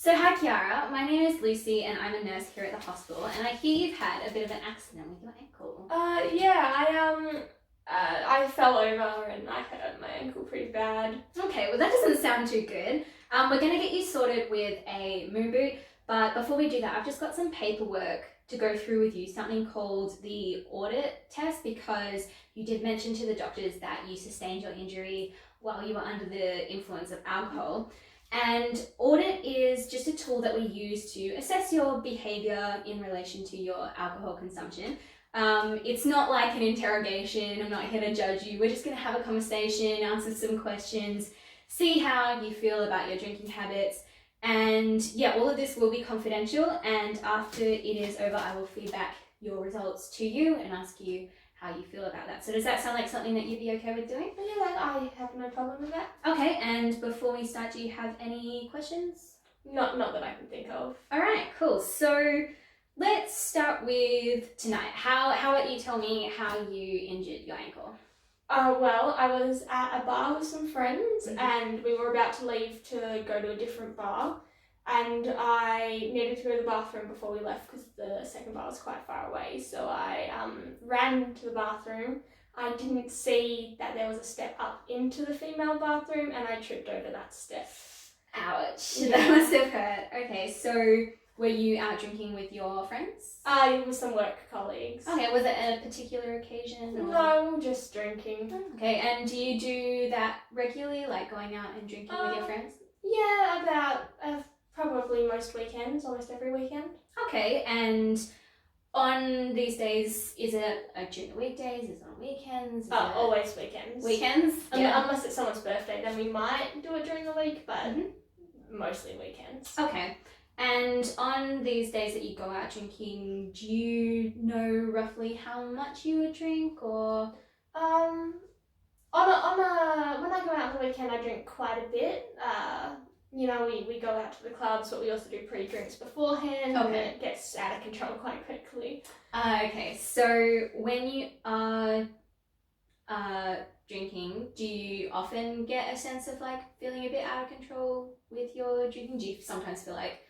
So hi Kiara, my name is Lucy and I'm a nurse here at the hospital, and I hear you've had a bit of an accident with your ankle. I fell over and I hurt my ankle pretty bad. Okay, well that doesn't sound too good. We're going to get you sorted with a moon boot, but before we do that, I've just got some paperwork to go through with you, something called the audit test, because you did mention to the doctors that you sustained your injury while you were under the influence of alcohol. And audit is just a tool that we use to assess your behaviour in relation to your alcohol consumption. It's not like an interrogation. I'm not here to judge you. We're just going to have a conversation, answer some questions, see how you feel about your drinking habits. And yeah, all of this will be confidential, and after it is over, I will feedback your results to you and ask you how you feel about that. So does that sound like something that you'd be okay with doing? Yeah, I have no problem with that. Okay, and before we start, do you have any questions? Not that I can think of. All right, cool. So let's start with tonight. How about you tell me how you injured your ankle? Well, I was at a bar with some friends and we were about to leave to go to a different bar, and I needed to go to the bathroom before we left because the second bar was quite far away. So I ran to the bathroom. I didn't see that there was a step up into the female bathroom and I tripped over that step. Ouch, Yeah. that must have hurt. Okay, so were you out drinking with your friends? With some work colleagues. Okay, was it a particular occasion? Or? No, just drinking. Okay, and do you do that regularly, like going out and drinking with your friends? Yeah, about probably most weekends, almost every weekend. Okay, and on these days, is it during the weekdays, is it on weekends? Is it Always weekends. weekends? Yeah. Unless it's someone's birthday, then we might do it during the week, but mostly weekends. Okay. And on these days that you go out drinking, do you know roughly how much you would drink, or? When I go out on the weekend, I drink quite a bit. We go out to the clubs, but we also do pre-drinks beforehand, and it gets out of control quite quickly. Okay, so when you are drinking, do you often get a sense of like feeling a bit out of control with your drinking? Do you sometimes feel like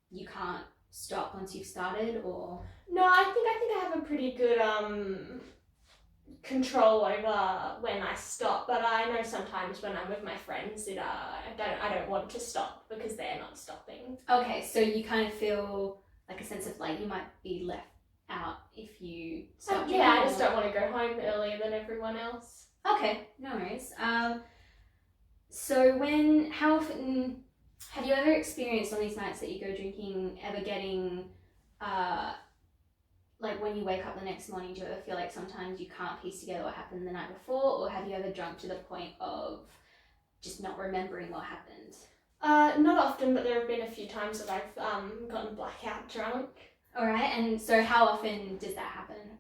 you can't stop once you've started, or? No, I think I have a pretty good control over when I stop, but I know sometimes when I'm with my friends I don't want to stop because they're not stopping. Okay, so you kind of feel like a sense of like you might be left out if you stop. Yeah, I just don't want to go home earlier than everyone else. Okay, no worries. So how often have you ever experienced on these nights that you go drinking ever getting like when you wake up the next morning, do you ever feel like sometimes you can't piece together what happened the night before, or have you ever drunk to the point of just not remembering what happened? Not often, but there have been a few times that I've gotten blackout drunk. All right, and so how often does that happen?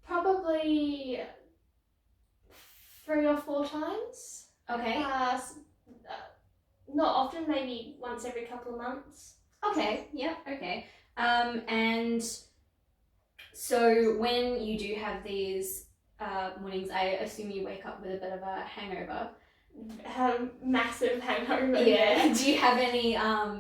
Probably 3 or 4 times. Okay. Not often, maybe once every couple of months. Okay, yeah, okay. And so when you do have these mornings, I assume you wake up with a bit of a hangover. Massive hangover. Yeah. Do you have any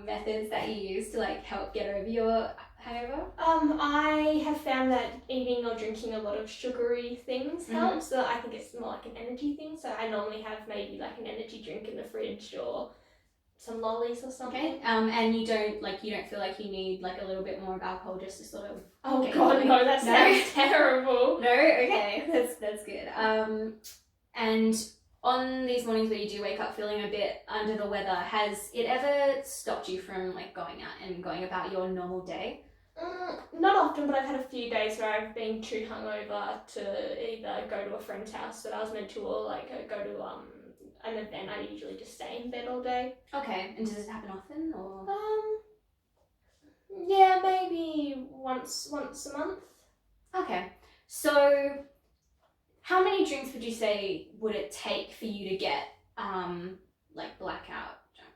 methods that you use to like help get over your hangover? I have found that eating or drinking a lot of sugary things helps. So I think it's more like an energy thing. So I normally have maybe like an energy drink in the fridge or some lollies or something. Okay. And you don't feel like you need like a little bit more of alcohol just to sort of. Oh God, no, that sounds terrible. No, okay, that's good. And on these mornings where you do wake up feeling a bit under the weather, has it ever stopped you from like going out and going about your normal day? Not often, but I've had a few days where I've been too hungover to either go to a friend's house that I was meant to, or like go to an event. I usually just stay in bed all day. Okay, and does this happen often, or? Yeah, maybe once a month. Okay, so how many drinks would you say would it take for you to get like blackout drunk?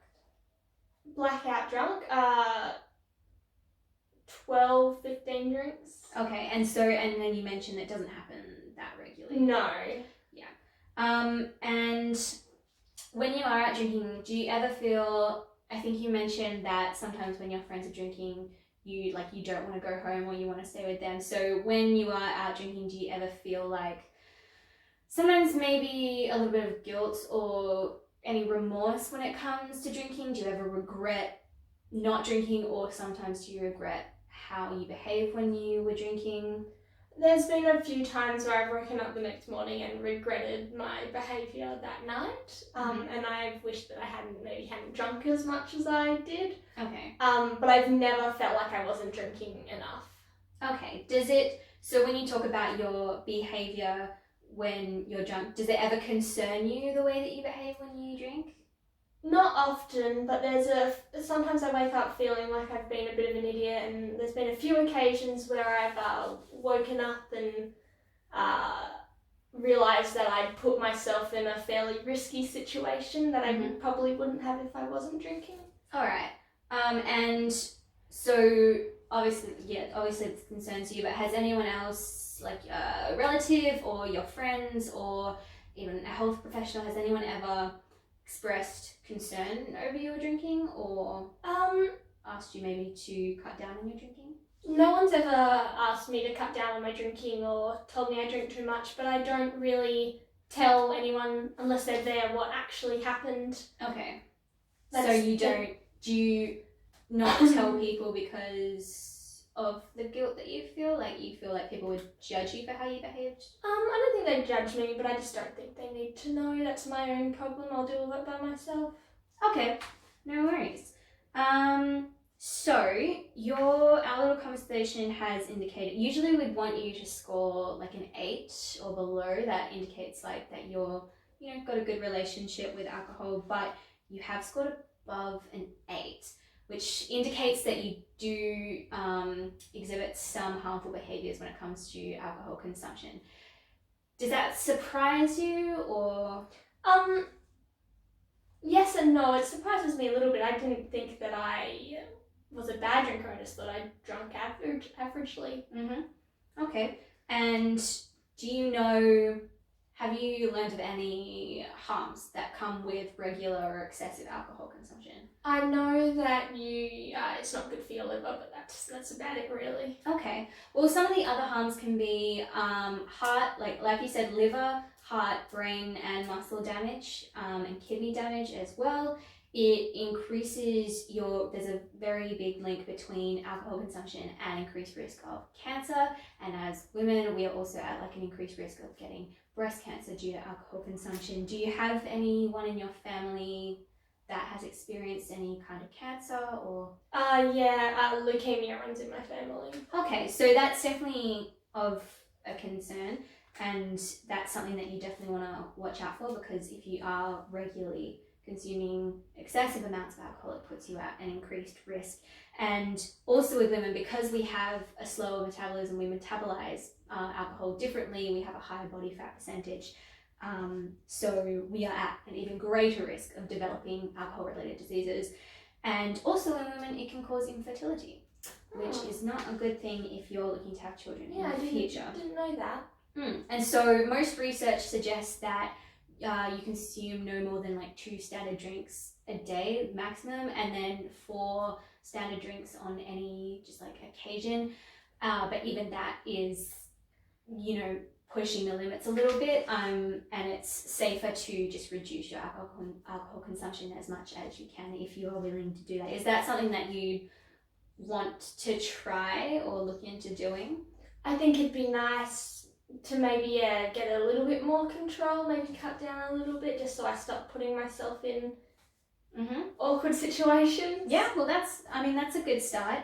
Blackout drunk? 12, 15 drinks. Okay, and then you mentioned it doesn't happen that regularly. No. Yeah. And when you are out drinking, do you ever feel, I think you mentioned that sometimes when your friends are drinking, you don't want to go home or you want to stay with them. So when you are out drinking, do you ever feel like sometimes maybe a little bit of guilt or any remorse when it comes to drinking? Do you ever regret not drinking, or sometimes do you regret how you behave when you were drinking? There's been a few times where I've woken up the next morning and regretted my behaviour that night, and I've wished that I hadn't drunk as much as I did. Okay. But I've never felt like I wasn't drinking enough. Okay. So when you talk about your behaviour when you're drunk, does it ever concern you the way that you behave when you drink? Not often, but sometimes I wake up feeling like I've been a bit of an idiot, and there's been a few occasions where I've woken up and realised that I'd put myself in a fairly risky situation that I probably wouldn't have if I wasn't drinking. All right. And so obviously it concerns you, but has anyone else, like a relative or your friends or even a health professional, has anyone ever expressed concern over your drinking or asked you maybe to cut down on your drinking? No one's ever asked me to cut down on my drinking or told me I drink too much, but I don't really tell anyone unless they're there what actually happened. Okay. Do you not tell people because of the guilt that you feel? Like you feel like people would judge you for how you behaved? I don't think they judge me, but I just don't think they need to know. That's my own problem. I'll deal with it by myself. Okay, no worries. So our little conversation has indicated, usually we'd want you to score like an 8 or below. That indicates like that you're, got a good relationship with alcohol, but you have scored above an 8, which indicates that you do exhibit some harmful behaviours when it comes to alcohol consumption. Does that surprise you, or? Yes and no. It surprises me a little bit. I didn't think that I was a bad drinker. I just thought I drank averagely. Okay. And have you learned of any harms that come with regular or excessive alcohol consumption? I know that it's not good for your liver, but that's about it really. Okay. Well, some of the other harms can be heart, like you said, liver, heart, brain and muscle damage, and kidney damage as well. It increases there's a very big link between alcohol consumption and increased risk of cancer. And as women, we are also at like an increased risk of getting breast cancer due to alcohol consumption. Do you have anyone in your family that has experienced any kind of cancer or? Leukemia runs in my family. Okay, so that's definitely of a concern, and that's something that you definitely want to watch out for, because if you are regularly consuming excessive amounts of alcohol, it puts you at an increased risk. And also with women, because we have a slower metabolism, we metabolize alcohol differently, we have a higher body fat percentage, so we are at an even greater risk of developing alcohol-related diseases. And also in women, it can cause infertility, which is not a good thing if you're looking to have children in the future. I didn't know that. And so most research suggests that you consume no more than like 2 standard drinks a day maximum, and then 4 standard drinks on any just like occasion. But even that is, pushing the limits a little bit. And it's safer to just reduce your alcohol consumption as much as you can if you are willing to do that. Is that something that you want to try or look into doing? I think it'd be nice to maybe get a little bit more control, maybe cut down a little bit, just so I stop putting myself in awkward situations. Yeah, well that's a good start.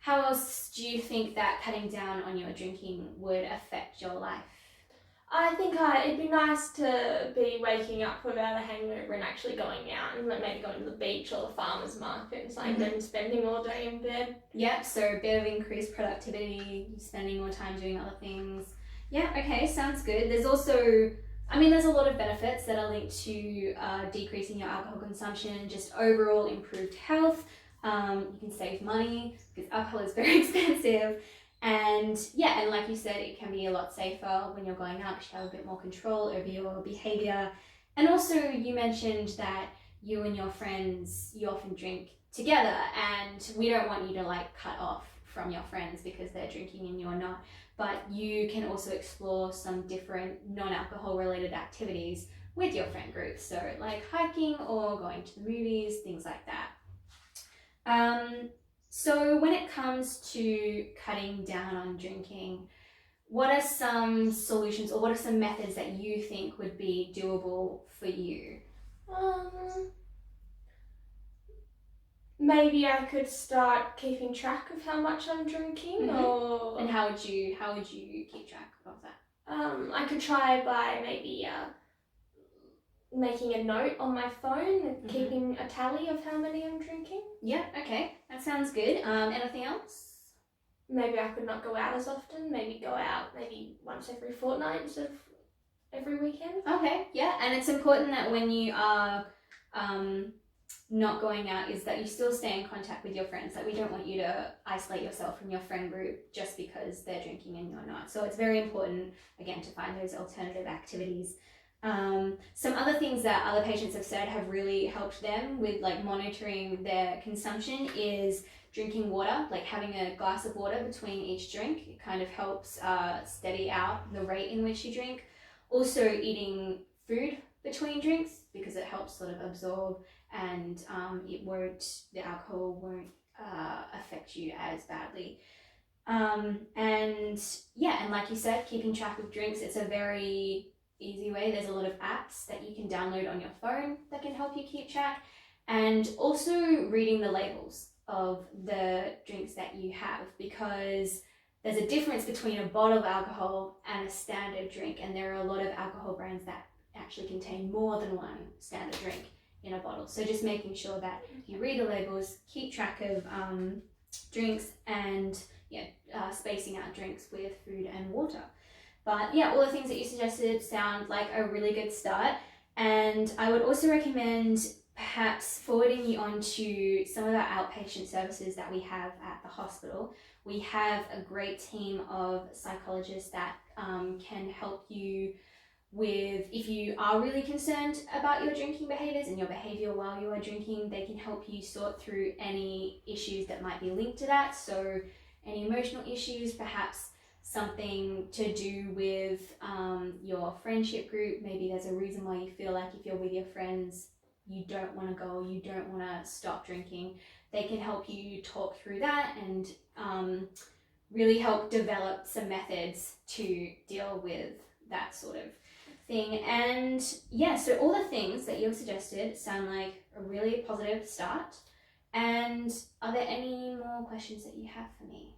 How else do you think that cutting down on your drinking would affect your life? I think it'd be nice to be waking up without a hangover and actually going out and maybe going to the beach or the farmer's market and something, than spending all day in bed. Yep, so a bit of increased productivity, spending more time doing other things. Yeah, okay, sounds good. There's also, there's a lot of benefits that are linked to decreasing your alcohol consumption, just overall improved health. You can save money because alcohol is very expensive. And like you said, it can be a lot safer when you're going out because you have a bit more control over your behaviour. And also you mentioned that you and your friends, you often drink together, and we don't want you to like cut off from your friends because they're drinking and you're not, but you can also explore some different non-alcohol related activities with your friend group, so like hiking or going to the movies, things like that. So when it comes to cutting down on drinking, what are some solutions or what are some methods that you think would be doable for you? Maybe I could start keeping track of how much I'm drinking, or And how would you keep track of that? I could try by maybe making a note on my phone and keeping a tally of how many I'm drinking. Yeah, okay, that sounds good. Anything else? Maybe I could not go out as often. Maybe go out maybe once every fortnight instead of every weekend. Okay, yeah, and it's important that when you are not going out is that you still stay in contact with your friends. Like, we don't want you to isolate yourself from your friend group just because they're drinking and you're not. So it's very important, again, to find those alternative activities. Some other things that other patients have said have really helped them with like monitoring their consumption is drinking water, like having a glass of water between each drink. It kind of helps steady out the rate in which you drink. Also eating food between drinks because it helps sort of absorb, and the alcohol won't affect you as badly. And like you said, keeping track of drinks, it's a very easy way. There's a lot of apps that you can download on your phone that can help you keep track, and also reading the labels of the drinks that you have, because there's a difference between a bottle of alcohol and a standard drink, and there are a lot of alcohol brands that actually contain more than one standard drink in a bottle. So just making sure that you read the labels, keep track of drinks, and spacing out drinks with food and water. But yeah, all the things that you suggested sound like a really good start, and I would also recommend perhaps forwarding you on to some of our outpatient services that we have at the hospital. We have a great team of psychologists that can help you with, if you are really concerned about your drinking behaviours and your behaviour while you are drinking, they can help you sort through any issues that might be linked to that. So any emotional issues, perhaps something to do with your friendship group. Maybe there's a reason why you feel like if you're with your friends, you don't want to go, you don't want to stop drinking. They can help you talk through that and really help develop some methods to deal with that sort of thing. And yeah, so all the things that you've suggested sound like a really positive start. And are there any more questions that you have for me?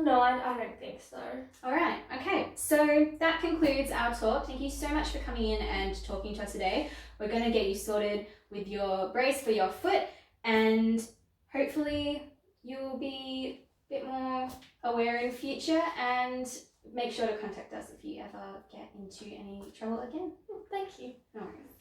No, I don't think so. All right, okay, so that concludes our talk. Thank you so much for coming in and talking to us today. We're going to get you sorted with your brace for your foot, and hopefully you'll be a bit more aware in future, and make sure to contact us if you ever get into any trouble again. Thank you. No worries.